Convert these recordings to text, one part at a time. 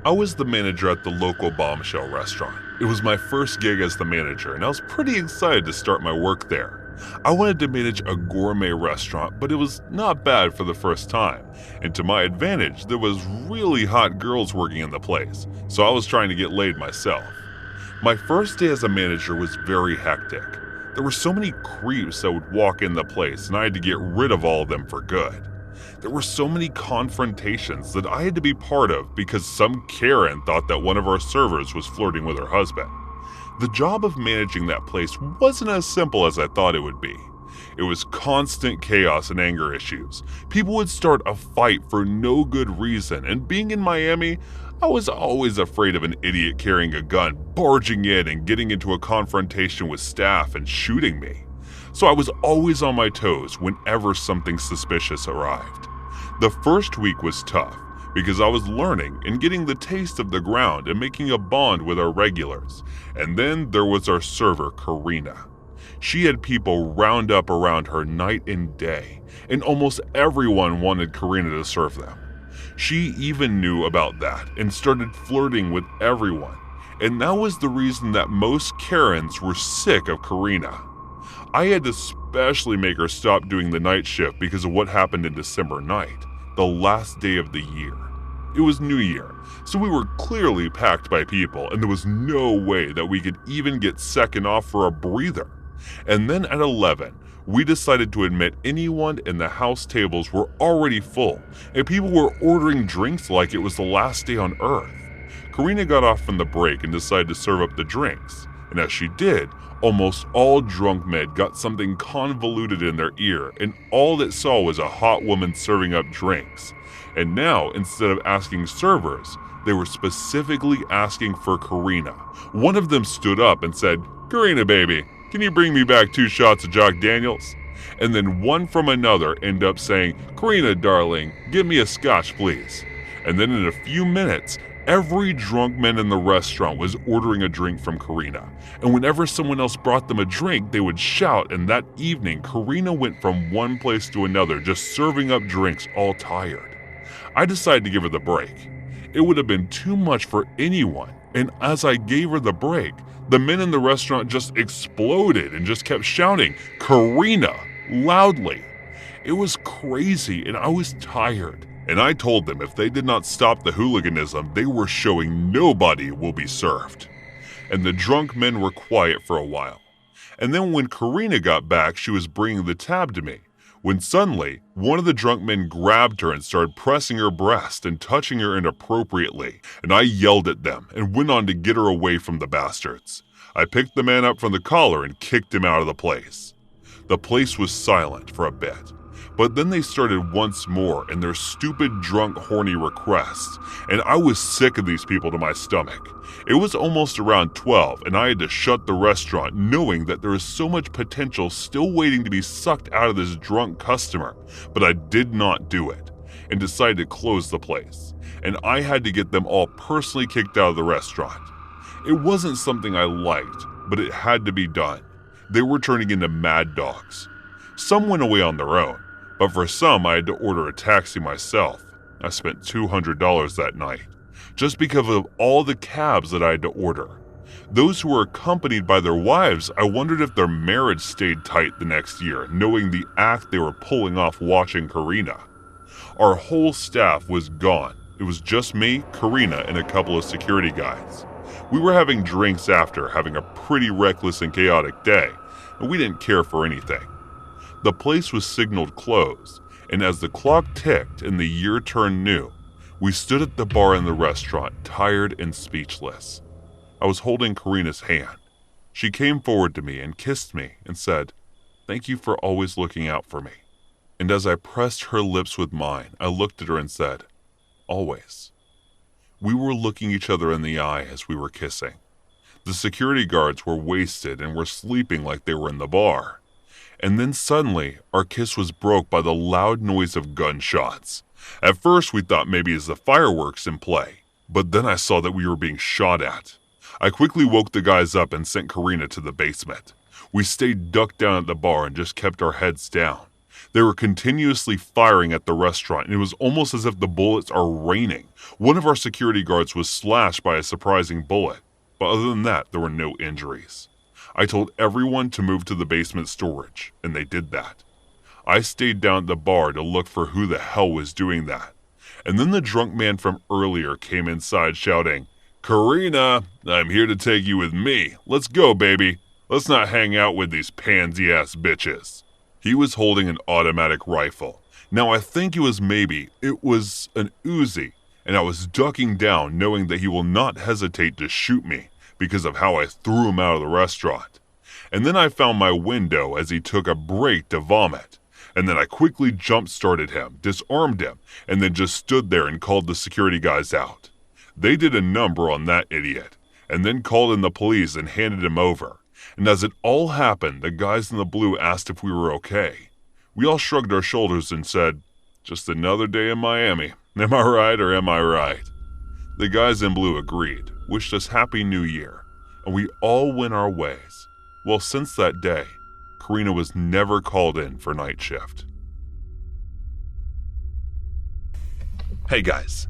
I was the manager at the local Bombshell restaurant. It was my first gig as the manager, and I was pretty excited to start my work there. I wanted to manage a gourmet restaurant, but it was not bad for the first time. And to my advantage, there was really hot girls working in the place, so I was trying to get laid myself. My first day as a manager was very hectic. There were so many creeps that would walk in the place, and I had to get rid of all of them for good. There were so many confrontations that I had to be part of because some Karen thought that one of our servers was flirting with her husband. The job of managing that place wasn't as simple as I thought it would be. It was constant chaos and anger issues. People would start a fight for no good reason, and being in Miami, I was always afraid of an idiot carrying a gun, barging in and getting into a confrontation with staff and shooting me. So I was always on my toes whenever something suspicious arrived. The first week was tough because I was learning and getting the taste of the ground and making a bond with our regulars. And then there was our server, Karina. She had people round up around her night and day, and almost everyone wanted Karina to serve them. She even knew about that and started flirting with everyone, and that was the reason that most Karens were sick of Karina. I had to especially make her stop doing the night shift because of what happened in December night, the last day of the year. It was New Year, so we were clearly packed by people, and there was no way that we could even get second off for a breather. And then at 11, we decided to admit anyone in the house tables were already full, and people were ordering drinks like it was the last day on earth. Karina got off from the break and decided to serve up the drinks, and as she did, almost all drunk men got something convoluted in their ear, and all it saw was a hot woman serving up drinks. And now, instead of asking servers, they were specifically asking for Karina. One of them stood up and said, "Karina, baby, can you bring me back 2 shots of Jack Daniels?" And then one from another ended up saying, "Karina, darling, give me a scotch, please." And then in a few minutes, every drunk man in the restaurant was ordering a drink from Karina. And whenever someone else brought them a drink, they would shout, and that evening, Karina went from one place to another, just serving up drinks, all tired. I decided to give her the break. It would have been too much for anyone, and as I gave her the break, the men in the restaurant just exploded and just kept shouting, "Karina!" loudly. It was crazy, and I was tired. And I told them if they did not stop the hooliganism, they were showing nobody will be served. And the drunk men were quiet for a while. And then when Karina got back, she was bringing the tab to me, when suddenly, one of the drunk men grabbed her and started pressing her breast and touching her inappropriately, and I yelled at them and went on to get her away from the bastards. I picked the man up from the collar and kicked him out of the place. The place was silent for a bit, but then they started once more in their stupid, drunk, horny requests, and I was sick of these people to my stomach. It was almost around 12, and I had to shut the restaurant knowing that there is so much potential still waiting to be sucked out of this drunk customer, but I did not do it, and decided to close the place, and I had to get them all personally kicked out of the restaurant. It wasn't something I liked, but it had to be done. They were turning into mad dogs. Some went away on their own, but for some I had to order a taxi myself. I spent $200 that night, just because of all the cabs that I had to order. Those who were accompanied by their wives, I wondered if their marriage stayed tight the next year, knowing the act they were pulling off watching Karina. Our whole staff was gone. It was just me, Karina, and a couple of security guys. We were having drinks after having a pretty reckless and chaotic day, and we didn't care for anything. The place was signaled closed, and as the clock ticked and the year turned new, we stood at the bar in the restaurant, tired and speechless. I was holding Karina's hand. She came forward to me and kissed me and said, "Thank you for always looking out for me." And as I pressed her lips with mine, I looked at her and said, "Always." We were looking each other in the eye as we were kissing. The security guards were wasted and were sleeping like they were in the bar. And then suddenly, our kiss was broke by the loud noise of gunshots. At first, we thought maybe it was the fireworks in play, but then I saw that we were being shot at. I quickly woke the guys up and sent Karina to the basement. We stayed ducked down at the bar and just kept our heads down. They were continuously firing at the restaurant, and it was almost as if the bullets are raining. One of our security guards was slashed by a surprising bullet, but other than that, there were no injuries. I told everyone to move to the basement storage, and they did that. I stayed down at the bar to look for who the hell was doing that. And then the drunk man from earlier came inside shouting, "Karina, I'm here to take you with me. Let's go, baby. Let's not hang out with these pansy-ass bitches." He was holding an automatic rifle. Now I think it was an Uzi, and I was ducking down knowing that he will not hesitate to shoot me because of how I threw him out of the restaurant. And then I found my window as he took a break to vomit. And then I quickly jump-started him, disarmed him, and then just stood there and called the security guys out. They did a number on that idiot, and then called in the police and handed him over. And as it all happened, the guys in the blue asked if we were okay. We all shrugged our shoulders and said, "Just another day in Miami. Am I right or am I right?" The guys in blue agreed, wished us Happy New Year, and we all went our ways. Well, since that day, Karina was never called in for night shift. Hey guys,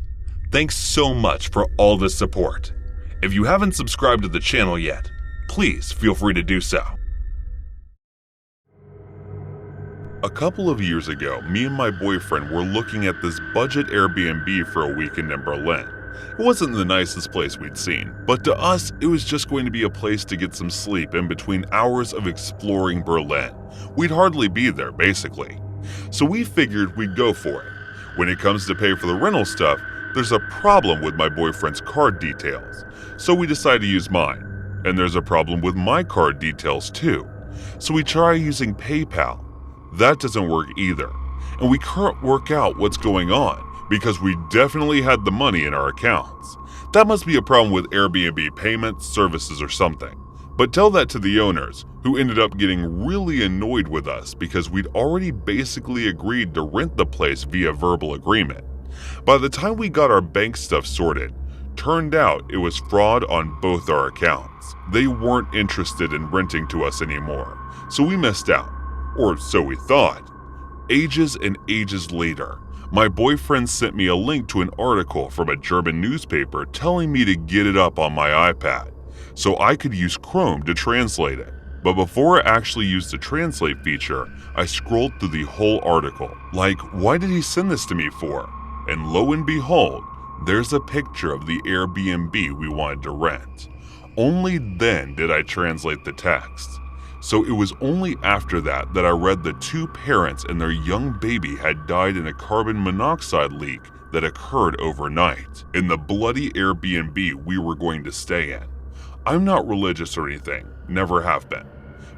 thanks so much for all the support. If you haven't subscribed to the channel yet, please feel free to do so. A couple of years ago, me and my boyfriend were looking at this budget Airbnb for a weekend in Berlin. It wasn't the nicest place we'd seen, but to us, it was just going to be a place to get some sleep in between hours of exploring Berlin. We'd hardly be there, basically. So we figured we'd go for it. When it comes to pay for the rental stuff, there's a problem with my boyfriend's card details, so we decided to use mine. And there's a problem with my card details too, so we try using PayPal. That doesn't work either, and we can't work out what's going on because we definitely had the money in our accounts. That must be a problem with Airbnb payments, services, or something. But tell that to the owners, who ended up getting really annoyed with us because we'd already basically agreed to rent the place via verbal agreement. By the time we got our bank stuff sorted, turned out it was fraud on both our accounts. They weren't interested in renting to us anymore, so we missed out. Or so we thought. Ages and ages later, my boyfriend sent me a link to an article from a German newspaper telling me to get it up on my iPad, so I could use Chrome to translate it. But before I actually used the translate feature, I scrolled through the whole article. Like, why did he send this to me for? And lo and behold, there's a picture of the Airbnb we wanted to rent. Only then did I translate the text. So it was only after that I read the two parents and their young baby had died in a carbon monoxide leak that occurred overnight in the bloody Airbnb we were going to stay in. I'm not religious or anything, never have been.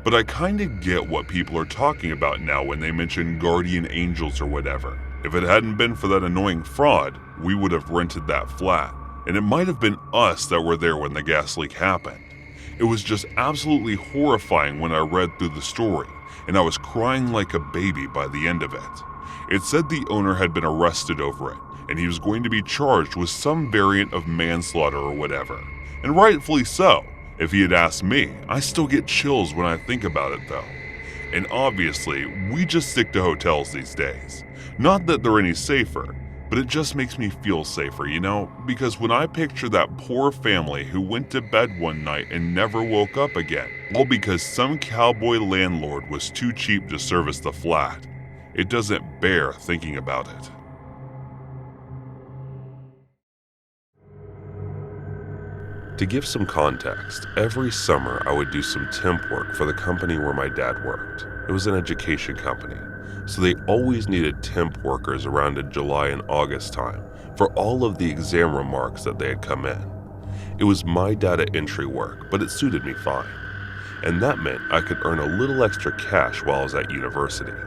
But I kinda get what people are talking about now when they mention guardian angels or whatever. If it hadn't been for that annoying fraud, we would have rented that flat. And it might have been us that were there when the gas leak happened. It was just absolutely horrifying when I read through the story, and I was crying like a baby by the end of it. It said the owner had been arrested over it, and he was going to be charged with some variant of manslaughter or whatever. And rightfully so. If he had asked me, I still get chills when I think about it though. And obviously, we just stick to hotels these days. Not that they're any safer, but it just makes me feel safer, you know? Because when I picture that poor family who went to bed one night and never woke up again, all because some cowboy landlord was too cheap to service the flat, it doesn't bear thinking about it. To give some context, every summer I would do some temp work for the company where my dad worked. It was an education company, so they always needed temp workers around in July and August time for all of the exam remarks that they had come in. It was my data entry work, but it suited me fine, and that meant I could earn a little extra cash while I was at university.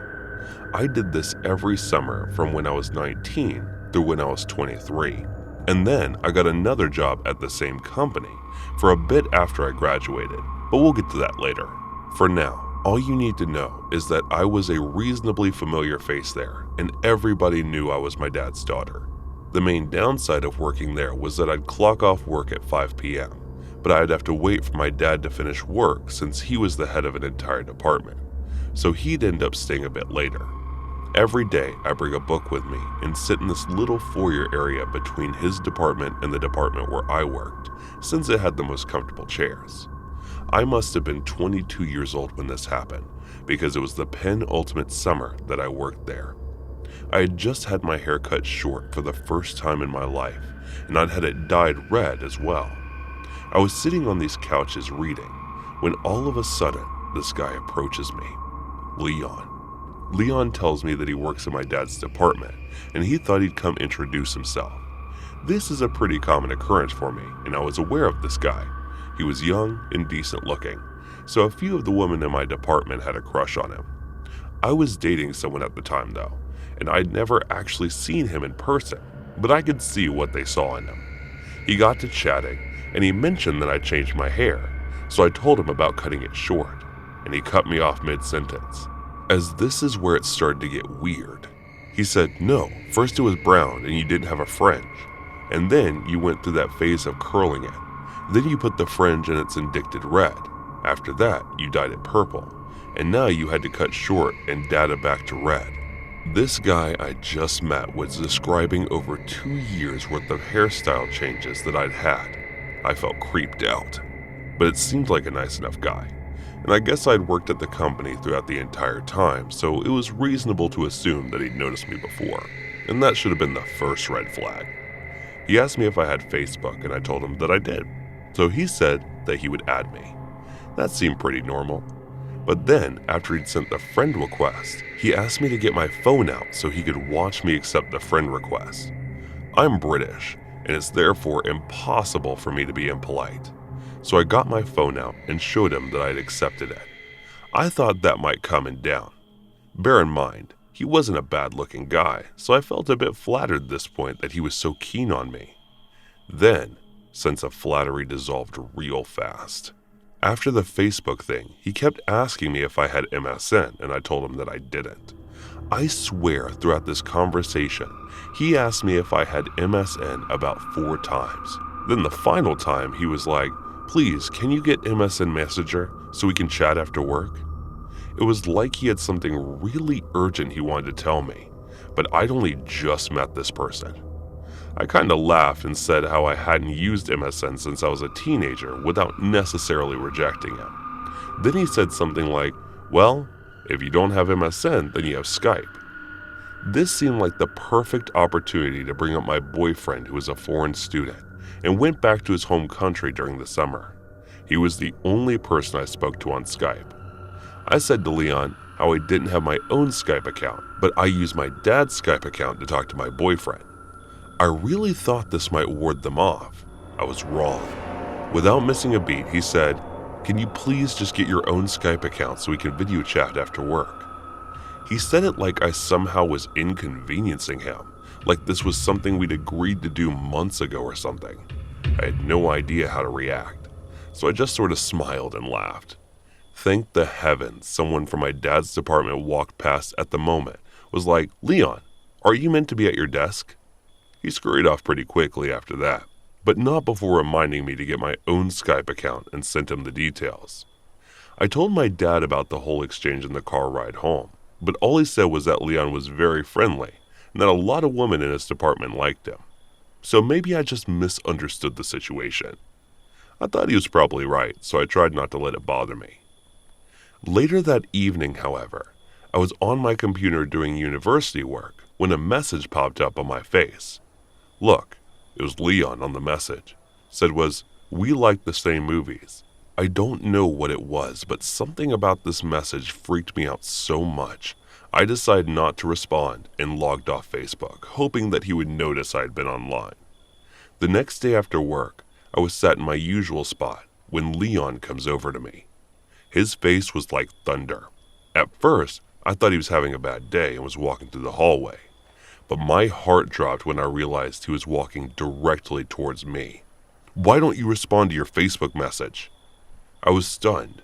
I did this every summer from when I was 19 through when I was 23. And then I got another job at the same company for a bit after I graduated, but we'll get to that later. For now, all you need to know is that I was a reasonably familiar face there, and everybody knew I was my dad's daughter. The main downside of working there was that I'd clock off work at 5 p.m., but I'd have to wait for my dad to finish work since he was the head of an entire department, so he'd end up staying a bit later. Every day, I bring a book with me and sit in this little foyer area between his department and the department where I worked, since it had the most comfortable chairs. I must have been 22 years old when this happened, because it was the penultimate summer that I worked there. I had just had my hair cut short for the first time in my life, and I'd had it dyed red as well. I was sitting on these couches reading, when all of a sudden, this guy approaches me. Leon. Leon tells me that he works in my dad's department, and he thought he'd come introduce himself. This is a pretty common occurrence for me, and I was aware of this guy. He was young and decent looking, so a few of the women in my department had a crush on him. I was dating someone at the time though, and I'd never actually seen him in person, but I could see what they saw in him. He got to chatting, and he mentioned that I changed my hair, so I told him about cutting it short, and he cut me off mid-sentence. As this is where it started to get weird. He said, no, first it was brown and you didn't have a fringe, and then you went through that phase of curling it. Then you put the fringe in its indicted red. After that, you dyed it purple, and now you had to cut short and dye it back to red. This guy I just met was describing over 2 years worth of hairstyle changes that I'd had. I felt creeped out, but it seemed like a nice enough guy, and I guess I'd worked at the company throughout the entire time, so it was reasonable to assume that he'd noticed me before, and that should have been the first red flag. He asked me if I had Facebook, and I told him that I did, so he said that he would add me. That seemed pretty normal. But then, after he'd sent the friend request, he asked me to get my phone out so he could watch me accept the friend request. I'm British, and it's therefore impossible for me to be impolite. So I got my phone out and showed him that I'd accepted it. I thought that might calm him down. Bear in mind, he wasn't a bad-looking guy, so I felt a bit flattered at this point that he was so keen on me. Then, sense of flattery dissolved real fast. After the Facebook thing, he kept asking me if I had MSN, and I told him that I didn't. I swear throughout this conversation, he asked me if I had MSN about 4 times. Then the final time, he was like, please, can you get MSN Messenger so we can chat after work? It was like he had something really urgent he wanted to tell me, but I'd only just met this person. I kinda laughed and said how I hadn't used MSN since I was a teenager without necessarily rejecting him. Then he said something like, well, if you don't have MSN, then you have Skype. This seemed like the perfect opportunity to bring up my boyfriend who was a foreign student and went back to his home country during the summer. He was the only person I spoke to on Skype. I said to Leon how I didn't have my own Skype account, but I used my dad's Skype account to talk to my boyfriend. I really thought this might ward them off. I was wrong. Without missing a beat, he said, can you please just get your own Skype account so we can video chat after work? He said it like I somehow was inconveniencing him, like this was something we'd agreed to do months ago or something. I had no idea how to react, so I just sort of smiled and laughed. Thank the heavens someone from my dad's department walked past at the moment, was like, Leon, are you meant to be at your desk? He scurried off pretty quickly after that, but not before reminding me to get my own Skype account and sent him the details. I told my dad about the whole exchange in the car ride home, but all he said was that Leon was very friendly and that a lot of women in his department liked him. So maybe I just misunderstood the situation. I thought he was probably right, so I tried not to let it bother me. Later that evening, however, I was on my computer doing university work when a message popped up on my face. Look, it was Leon on the message. Said was, we like the same movies. I don't know what it was, but something about this message freaked me out so much. I decided not to respond and logged off Facebook, hoping that he would notice I had been online. The next day after work, I was sat in my usual spot when Leon comes over to me. His face was like thunder. At first, I thought he was having a bad day and was walking through the hallway. But my heart dropped when I realized he was walking directly towards me. Why don't you respond to your Facebook message? I was stunned.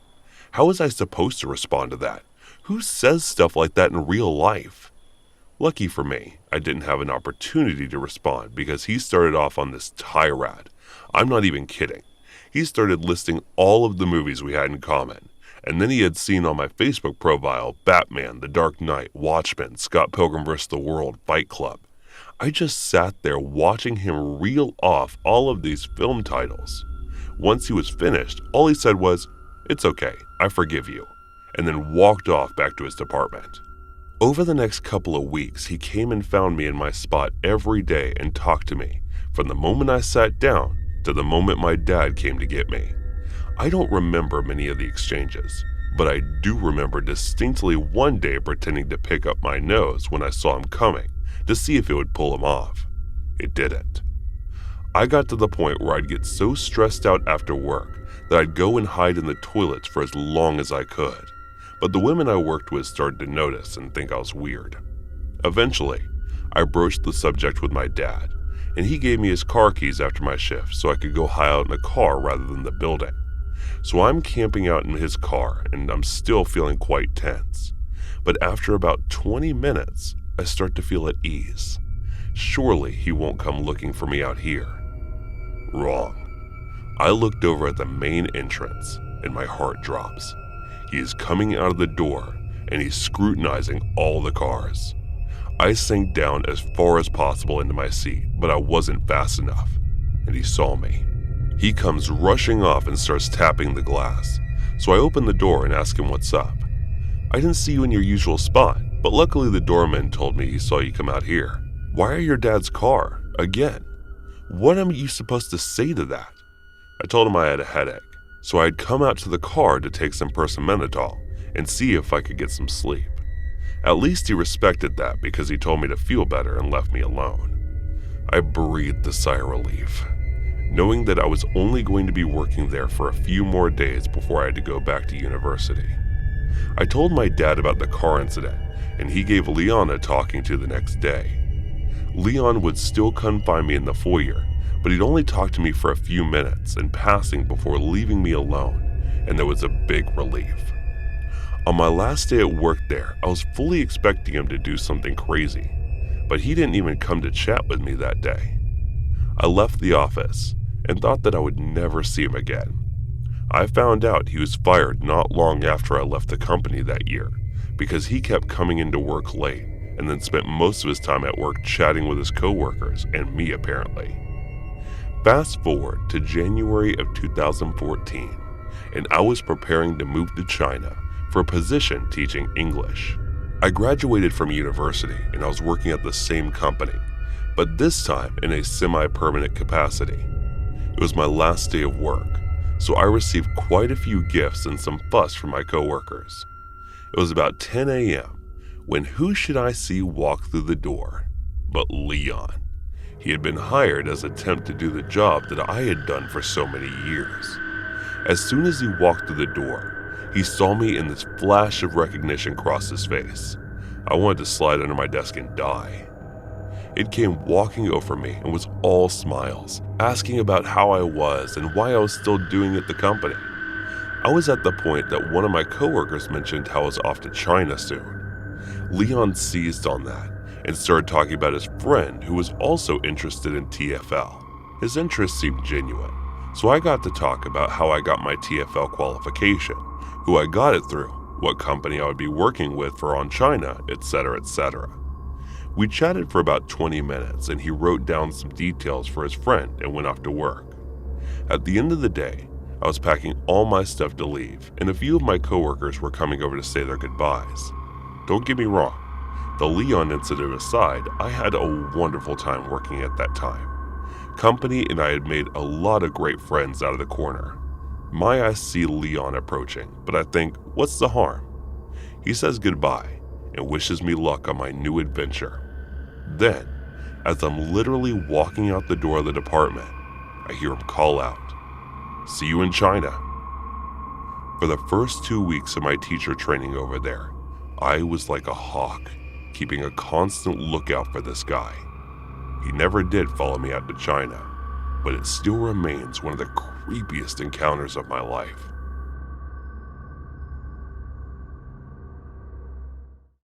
How was I supposed to respond to that? Who says stuff like that in real life? Lucky for me, I didn't have an opportunity to respond because he started off on this tirade. I'm not even kidding. He started listing all of the movies we had in common, And then he had seen on my Facebook profile Batman, The Dark Knight, Watchmen, Scott Pilgrim vs. the World, Fight Club. I just sat there watching him reel off all of these film titles. Once he was finished, all he said was, "It's okay, I forgive you," and then walked off back to his department. Over the next couple of weeks, he came and found me in my spot every day and talked to me, from the moment I sat down to the moment my dad came to get me. I don't remember many of the exchanges, but I do remember distinctly one day pretending to pick up my nose when I saw him coming to see if it would pull him off. It didn't. I got to the point where I'd get so stressed out after work that I'd go and hide in the toilets for as long as I could, but the women I worked with started to notice and think I was weird. Eventually, I broached the subject with my dad, and he gave me his car keys after my shift so I could go hide out in a car rather than the building. So I'm camping out in his car, and I'm still feeling quite tense. But after about 20 minutes, I start to feel at ease. Surely he won't come looking for me out here. Wrong. I looked over at the main entrance, and my heart drops. He is coming out of the door, and he's scrutinizing all the cars. I sank down as far as possible into my seat, but I wasn't fast enough, and he saw me. He comes rushing off and starts tapping the glass, so I open the door and ask him what's up. "I didn't see you in your usual spot, but luckily the doorman told me he saw you come out here. Why are your dad's car? Again? What am you supposed to say to that?" I told him I had a headache, so I'd come out to the car to take some Persimenthol and see if I could get some sleep. At least he respected that because he told me to feel better and left me alone. I breathed a sigh of relief, knowing that I was only going to be working there for a few more days before I had to go back to university. I told my dad about the car incident, and he gave Leon a talking to the next day. Leon would still come find me in the foyer, but he'd only talk to me for a few minutes in passing before leaving me alone, and there was a big relief. On my last day at work there, I was fully expecting him to do something crazy, but he didn't even come to chat with me that day. I left the office and thought that I would never see him again. I found out he was fired not long after I left the company that year because he kept coming into work late and then spent most of his time at work chatting with his coworkers and me apparently. Fast forward to January of 2014, and I was preparing to move to China for a position teaching English. I graduated from university and I was working at the same company, but this time in a semi-permanent capacity. It was my last day of work, so I received quite a few gifts and some fuss from my coworkers. It was about 10 a.m. when who should I see walk through the door but Leon. He had been hired as a temp to do the job that I had done for so many years. As soon as he walked through the door, he saw me and this flash of recognition crossed his face. I wanted to slide under my desk and die. It came walking over me and was all smiles, asking about how I was and why I was still doing at the company. I was at the point that one of my coworkers mentioned how I was off to China soon. Leon seized on that and started talking about his friend who was also interested in TFL. His interest seemed genuine, so I got to talk about how I got my TFL qualification, who I got it through, what company I would be working with for on China, etc., etc. We chatted for about 20 minutes and he wrote down some details for his friend and went off to work. At the end of the day, I was packing all my stuff to leave and a few of my coworkers were coming over to say their goodbyes. Don't get me wrong, the Leon incident aside, I had a wonderful time working at that time. Company and I had made a lot of great friends out of the corner. My eyes see Leon approaching, but I think, what's the harm? He says goodbye and wishes me luck on my new adventure. Then, as I'm literally walking out the door of the department, I hear him call out, "See you in China." For the first 2 weeks of my teacher training over there, I was like a hawk, keeping a constant lookout for this guy. He never did follow me out to China, but it still remains one of the creepiest encounters of my life.